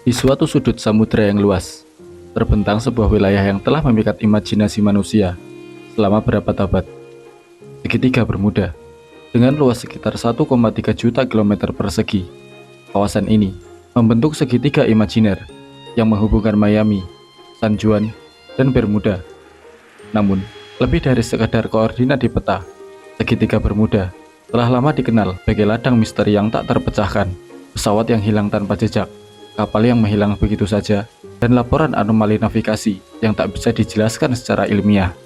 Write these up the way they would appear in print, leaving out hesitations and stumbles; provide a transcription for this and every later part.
Di suatu sudut samudera yang luas, terbentang sebuah wilayah yang telah memikat imajinasi manusia selama berabad-abad. Segitiga Bermuda, dengan luas sekitar 1,3 juta kilometer persegi. Kawasan ini membentuk segitiga imajiner yang menghubungkan Miami, San Juan, dan Bermuda. Namun, lebih dari sekadar koordinat di peta, segitiga Bermuda telah lama dikenal sebagai ladang misteri yang tak terpecahkan, pesawat yang hilang tanpa jejak, kapal yang menghilang begitu saja, dan laporan anomali navigasi yang tak bisa dijelaskan secara ilmiah.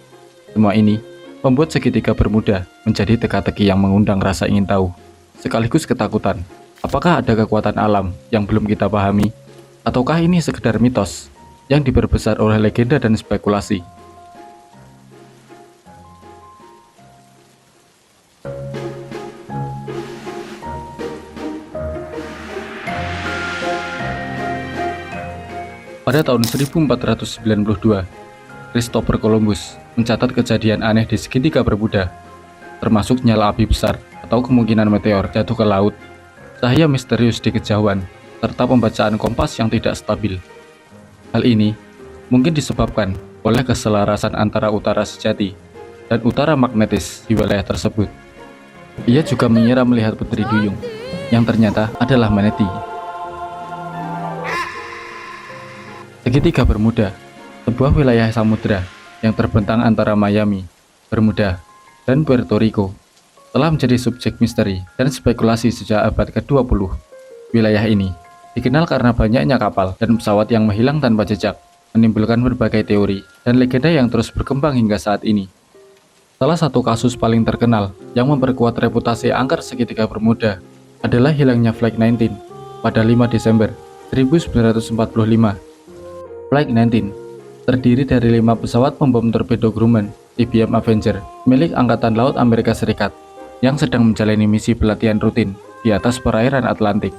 Semua ini membuat segitiga Bermuda menjadi teka-teki yang mengundang rasa ingin tahu, sekaligus ketakutan. Apakah ada kekuatan alam yang belum kita pahami? Ataukah ini sekedar mitos yang diperbesar oleh legenda dan spekulasi? Pada tahun 1492, Christopher Columbus mencatat kejadian aneh di segitiga Bermuda, termasuk nyala api besar atau kemungkinan meteor jatuh ke laut, cahaya misterius di kejauhan, serta pembacaan kompas yang tidak stabil. Hal ini mungkin disebabkan oleh keselarasan antara utara sejati dan utara magnetis di wilayah tersebut. Ia juga mengira melihat putri duyung, yang ternyata adalah manatee. Segitiga Bermuda, sebuah wilayah samudera yang terbentang antara Miami, Bermuda, dan Puerto Rico, telah menjadi subjek misteri dan spekulasi sejak abad ke-20. Wilayah ini dikenal karena banyaknya kapal dan pesawat yang menghilang tanpa jejak, menimbulkan berbagai teori dan legenda yang terus berkembang hingga saat ini. Salah satu kasus paling terkenal yang memperkuat reputasi angker segitiga Bermuda adalah hilangnya Flight 19 pada 5 Desember 1945. Flight 19 terdiri dari 5 pesawat pembom torpedo Grumman IBM Avenger milik Angkatan Laut Amerika Serikat yang sedang menjalani misi pelatihan rutin di atas perairan Atlantik.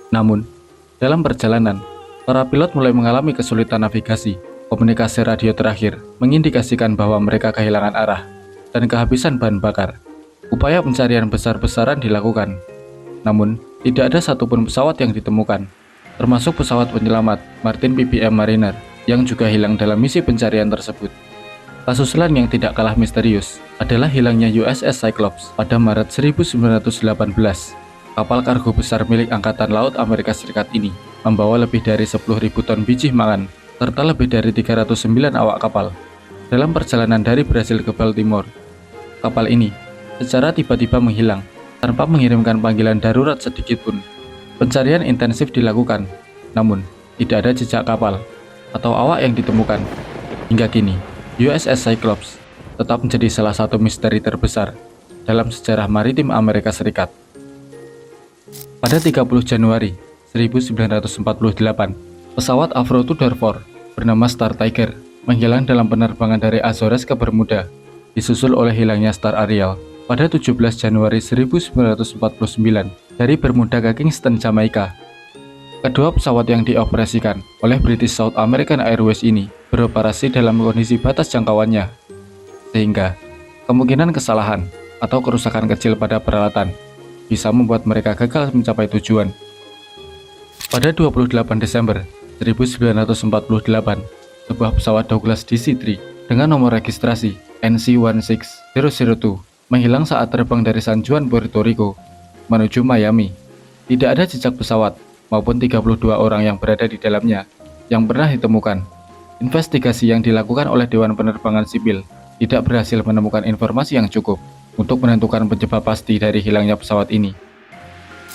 Namun, dalam perjalanan, para pilot mulai mengalami kesulitan navigasi. Komunikasi radio terakhir mengindikasikan bahwa mereka kehilangan arah dan kehabisan bahan bakar. Upaya pencarian besar-besaran dilakukan, namun tidak ada satupun pesawat yang ditemukan, termasuk pesawat penyelamat Martin PBM Mariner yang juga hilang dalam misi pencarian tersebut. Kasus lain yang tidak kalah misterius adalah hilangnya USS Cyclops pada Maret 1918. Kapal kargo besar milik Angkatan Laut Amerika Serikat ini membawa lebih dari 10.000 ton biji mangan serta lebih dari 309 awak kapal. Dalam perjalanan dari Brasil ke Baltimore, kapal ini secara tiba-tiba menghilang tanpa mengirimkan panggilan darurat sedikit pun. Pencarian intensif dilakukan, namun tidak ada jejak kapal atau awak yang ditemukan. Hingga kini, USS Cyclops tetap menjadi salah satu misteri terbesar dalam sejarah maritim Amerika Serikat. Pada 30 Januari 1948, pesawat Avro Tudor 4 bernama Star Tiger menghilang dalam penerbangan dari Azores ke Bermuda, disusul oleh hilangnya Star Ariel pada 17 Januari 1949 dari Bermuda ke Kingston, Jamaika. Kedua pesawat yang dioperasikan oleh British South American Airways ini beroperasi dalam kondisi batas jangkauannya, sehingga kemungkinan kesalahan atau kerusakan kecil pada peralatan bisa membuat mereka gagal mencapai tujuan. Pada 28 Desember 1948, sebuah pesawat Douglas DC-3 dengan nomor registrasi NC-16002 menghilang saat terbang dari San Juan, Puerto Rico menuju Miami. Tidak ada jejak pesawat maupun 32 orang yang berada di dalamnya yang pernah ditemukan. Investigasi yang dilakukan oleh Dewan Penerbangan Sipil tidak berhasil menemukan informasi yang cukup untuk menentukan penyebab pasti dari hilangnya pesawat ini.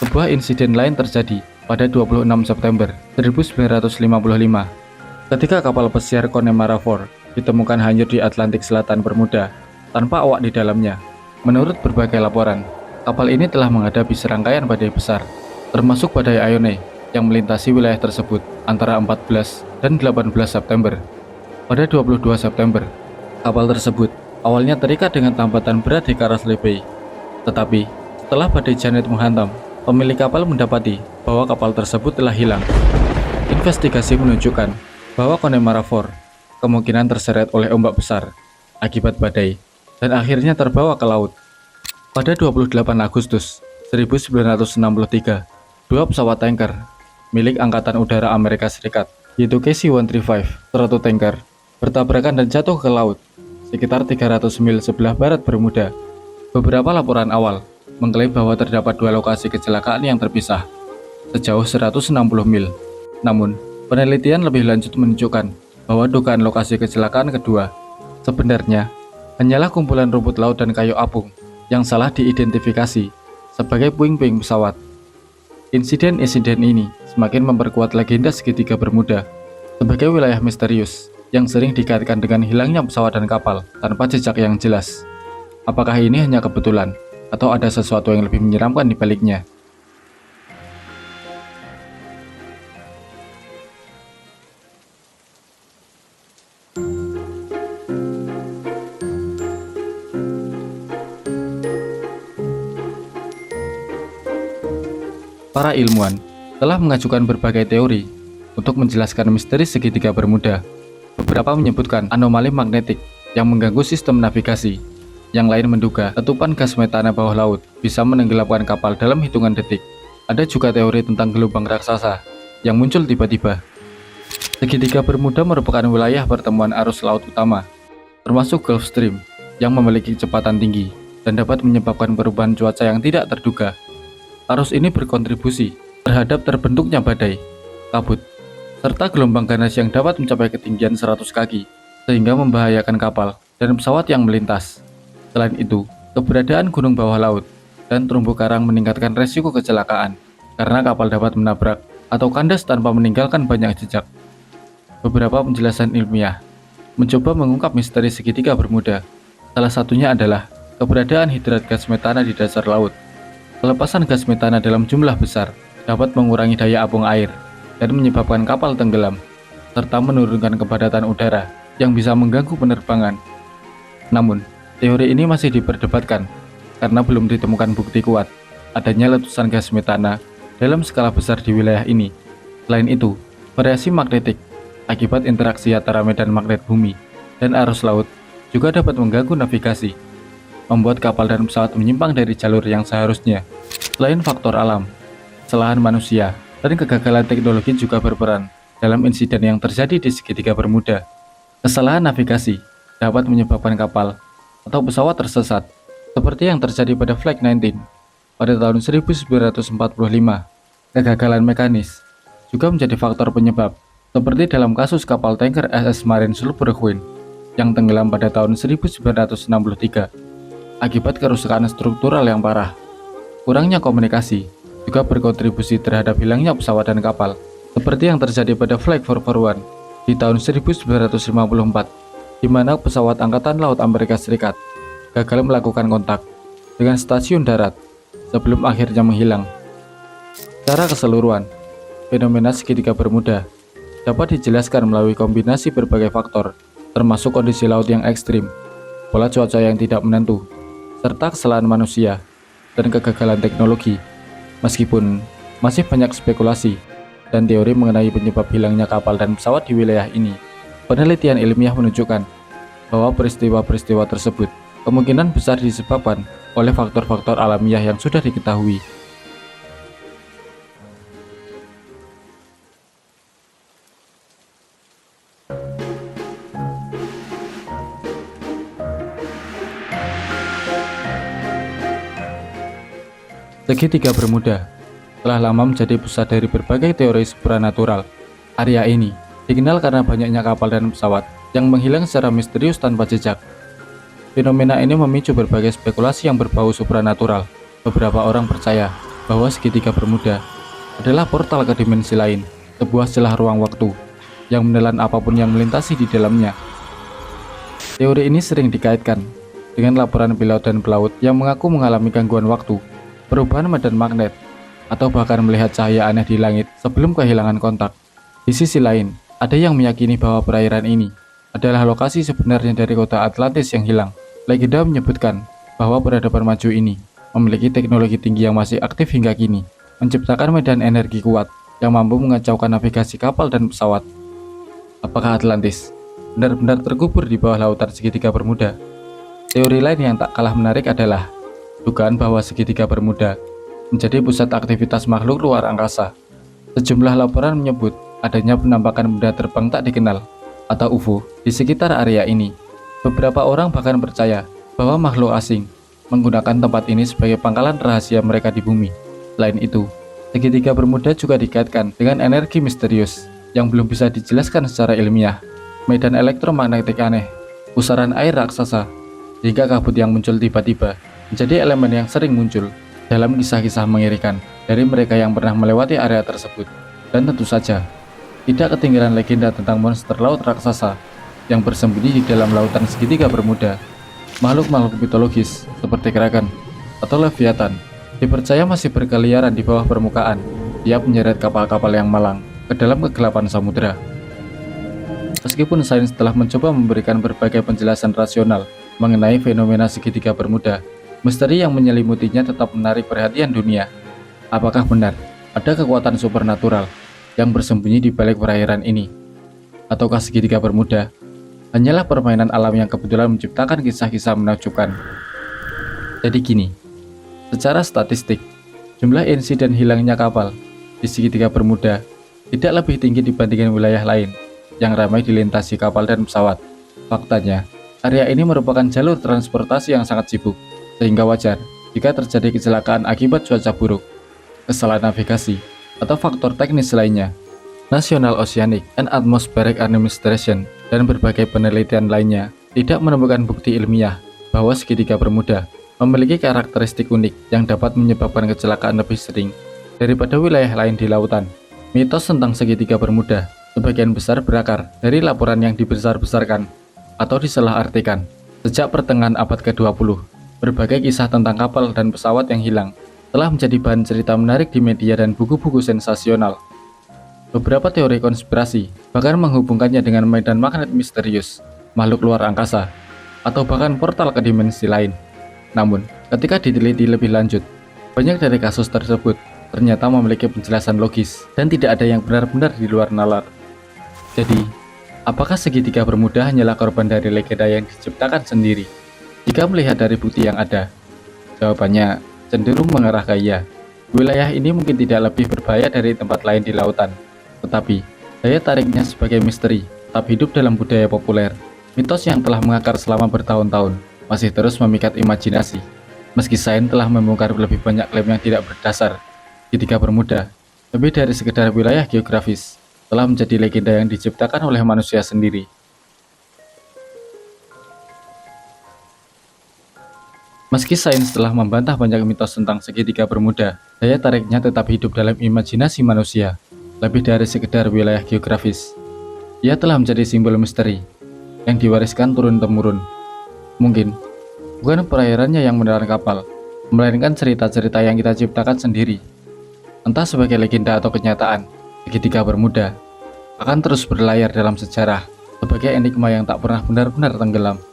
Sebuah insiden lain terjadi pada 26 September 1955 ketika kapal pesiar Connemara IV ditemukan hanyut di Atlantik Selatan Bermuda tanpa awak di dalamnya. Menurut berbagai laporan, kapal ini telah menghadapi serangkaian badai besar, termasuk badai Ione yang melintasi wilayah tersebut antara 14 dan 18 September. Pada 22 September, kapal tersebut awalnya terikat dengan tambatan berat di Carasle Bay. Tetapi, setelah badai Janet menghantam, pemilik kapal mendapati bahwa kapal tersebut telah hilang. Investigasi menunjukkan bahwa Connemara IV kemungkinan terseret oleh ombak besar akibat badai dan akhirnya terbawa ke laut. Pada 28 Agustus 1963, dua pesawat tanker milik Angkatan Udara Amerika Serikat, yaitu KC-135, suatu tanker, bertabrakan dan jatuh ke laut sekitar 300 mil sebelah barat Bermuda. Beberapa laporan awal mengklaim bahwa terdapat dua lokasi kecelakaan yang terpisah sejauh 160 mil. Namun, penelitian lebih lanjut menunjukkan bahwa dugaan lokasi kecelakaan kedua sebenarnya hanyalah kumpulan rumput laut dan kayu apung yang salah diidentifikasi sebagai puing-puing pesawat. Insiden-insiden ini semakin memperkuat legenda segitiga Bermuda sebagai wilayah misterius yang sering dikaitkan dengan hilangnya pesawat dan kapal tanpa jejak yang jelas. Apakah ini hanya kebetulan atau ada sesuatu yang lebih menyeramkan di baliknya? Para ilmuwan telah mengajukan berbagai teori untuk menjelaskan misteri segitiga Bermuda. Beberapa menyebutkan anomali magnetik yang mengganggu sistem navigasi. Yang lain menduga letupan gas metana bawah laut bisa menenggelamkan kapal dalam hitungan detik. Ada juga teori tentang gelombang raksasa yang muncul tiba-tiba. Segitiga Bermuda merupakan wilayah pertemuan arus laut utama, termasuk Gulf Stream yang memiliki kecepatan tinggi dan dapat menyebabkan perubahan cuaca yang tidak terduga. Arus ini berkontribusi terhadap terbentuknya badai, kabut, serta gelombang ganas yang dapat mencapai ketinggian 100 kaki, sehingga membahayakan kapal dan pesawat yang melintas. Selain itu, keberadaan gunung bawah laut dan terumbu karang meningkatkan resiko kecelakaan, karena kapal dapat menabrak atau kandas tanpa meninggalkan banyak jejak. Beberapa penjelasan ilmiah mencoba mengungkap misteri segitiga Bermuda. Salah satunya adalah keberadaan hidrat gas metana di dasar laut. Pelepasan gas metana dalam jumlah besar dapat mengurangi daya apung air dan menyebabkan kapal tenggelam, serta menurunkan kepadatan udara yang bisa mengganggu penerbangan. Namun, teori ini masih diperdebatkan karena belum ditemukan bukti kuat adanya letusan gas metana dalam skala besar di wilayah ini. Selain itu, variasi magnetik akibat interaksi antara medan magnet bumi dan arus laut juga dapat mengganggu navigasi, membuat kapal dan pesawat menyimpang dari jalur yang seharusnya. Selain faktor alam, kesalahan manusia dan kegagalan teknologi juga berperan dalam insiden yang terjadi di segitiga Bermuda. Kesalahan navigasi dapat menyebabkan kapal atau pesawat tersesat, seperti yang terjadi pada Flight 19 pada tahun 1945. Kegagalan mekanis juga menjadi faktor penyebab, seperti dalam kasus kapal tanker SS Marine Sulphur Queen yang tenggelam pada tahun 1963 akibat kerusakan struktural yang parah. Kurangnya komunikasi juga berkontribusi terhadap hilangnya pesawat dan kapal, seperti yang terjadi pada Flight 441 di tahun 1954, di mana pesawat Angkatan Laut Amerika Serikat gagal melakukan kontak dengan stasiun darat sebelum akhirnya menghilang. Secara keseluruhan, fenomena segitiga Bermuda dapat dijelaskan melalui kombinasi berbagai faktor, termasuk kondisi laut yang ekstrim, pola cuaca yang tidak menentu, serta kesalahan manusia dan kegagalan teknologi. Meskipun masih banyak spekulasi dan teori mengenai penyebab hilangnya kapal dan pesawat di wilayah ini, penelitian ilmiah menunjukkan bahwa peristiwa-peristiwa tersebut kemungkinan besar disebabkan oleh faktor-faktor alamiah yang sudah diketahui. Segitiga Bermuda telah lama menjadi pusat dari berbagai teori supranatural. Area ini dikenal karena banyaknya kapal dan pesawat yang menghilang secara misterius tanpa jejak. Fenomena ini memicu berbagai spekulasi yang berbau supranatural. Beberapa orang percaya bahwa segitiga Bermuda adalah portal ke dimensi lain, sebuah celah ruang waktu yang menelan apapun yang melintasi di dalamnya. Teori ini sering dikaitkan dengan laporan pilot dan pelaut yang mengaku mengalami gangguan waktu, perubahan medan magnet, atau bahkan melihat cahaya aneh di langit sebelum kehilangan kontak. Di sisi lain, ada yang meyakini bahwa perairan ini adalah lokasi sebenarnya dari kota Atlantis yang hilang. Legenda menyebutkan bahwa peradaban maju ini memiliki teknologi tinggi yang masih aktif hingga kini, menciptakan medan energi kuat yang mampu mengacaukan navigasi kapal dan pesawat. Apakah Atlantis benar-benar terkubur di bawah lautan segitiga Bermuda? Teori lain yang tak kalah menarik adalah dugaan bahwa segitiga Bermuda menjadi pusat aktivitas makhluk luar angkasa. Sejumlah laporan menyebut adanya penampakan benda terbang tak dikenal atau UFO di sekitar area ini. Beberapa orang bahkan percaya bahwa makhluk asing menggunakan tempat ini sebagai pangkalan rahasia mereka di bumi. Selain itu, segitiga Bermuda juga dikaitkan dengan energi misterius yang belum bisa dijelaskan secara ilmiah, medan elektromagnetik aneh, pusaran air raksasa, hingga kabut yang muncul tiba-tiba menjadi elemen yang sering muncul dalam kisah-kisah mengerikan dari mereka yang pernah melewati area tersebut. Dan tentu saja, tidak ketinggalan legenda tentang monster laut raksasa yang bersembunyi di dalam lautan segitiga Bermuda. Makhluk-makhluk mitologis seperti Kraken atau Leviathan dipercaya masih berkeliaran di bawah permukaan, tiap menyeret kapal-kapal yang malang ke dalam kegelapan samudera. Meskipun sains telah mencoba memberikan berbagai penjelasan rasional mengenai fenomena segitiga Bermuda, misteri yang menyelimutinya tetap menarik perhatian dunia. Apakah benar ada kekuatan supernatural yang bersembunyi di balik perairan ini? Ataukah segitiga Bermuda hanyalah permainan alam yang kebetulan menciptakan kisah-kisah menakjubkan? Jadi gini, secara statistik, jumlah insiden hilangnya kapal di segitiga Bermuda tidak lebih tinggi dibandingkan wilayah lain yang ramai dilintasi kapal dan pesawat. Faktanya, area ini merupakan jalur transportasi yang sangat sibuk, sehingga wajar jika terjadi kecelakaan akibat cuaca buruk, kesalahan navigasi, atau faktor teknis lainnya. National Oceanic and Atmospheric Administration dan berbagai penelitian lainnya tidak menemukan bukti ilmiah bahwa segitiga Bermuda memiliki karakteristik unik yang dapat menyebabkan kecelakaan lebih sering daripada wilayah lain di lautan. Mitos tentang segitiga Bermuda sebagian besar berakar dari laporan yang dibesar-besarkan atau disalahartikan. Sejak pertengahan abad ke-20, berbagai kisah tentang kapal dan pesawat yang hilang telah menjadi bahan cerita menarik di media dan buku-buku sensasional. Beberapa teori konspirasi bahkan menghubungkannya dengan medan magnet misterius, makhluk luar angkasa, atau bahkan portal ke dimensi lain. Namun, ketika diteliti lebih lanjut, banyak dari kasus tersebut ternyata memiliki penjelasan logis dan tidak ada yang benar-benar di luar nalar. Jadi, apakah segitiga Bermuda hanyalah korban dari legenda yang diciptakan sendiri? Jika melihat dari bukti yang ada, jawabannya cenderung mengarah ke iya. Wilayah ini mungkin tidak lebih berbahaya dari tempat lain di lautan, tetapi daya tariknya sebagai misteri tetap hidup dalam budaya populer. Mitos yang telah mengakar selama bertahun-tahun masih terus memikat imajinasi. Meski sains telah membongkar lebih banyak klaim yang tidak berdasar, segitiga Bermuda lebih dari sekedar wilayah geografis, telah menjadi legenda yang diciptakan oleh manusia sendiri. Meski sains telah membantah banyak mitos tentang segitiga Bermuda, daya tariknya tetap hidup dalam imajinasi manusia. Lebih dari sekedar wilayah geografis, ia telah menjadi simbol misteri yang diwariskan turun-temurun. Mungkin bukan perairannya yang menelan kapal, melainkan cerita-cerita yang kita ciptakan sendiri. Entah sebagai legenda atau kenyataan, segitiga Bermuda akan terus berlayar dalam sejarah sebagai enigma yang tak pernah benar-benar tenggelam.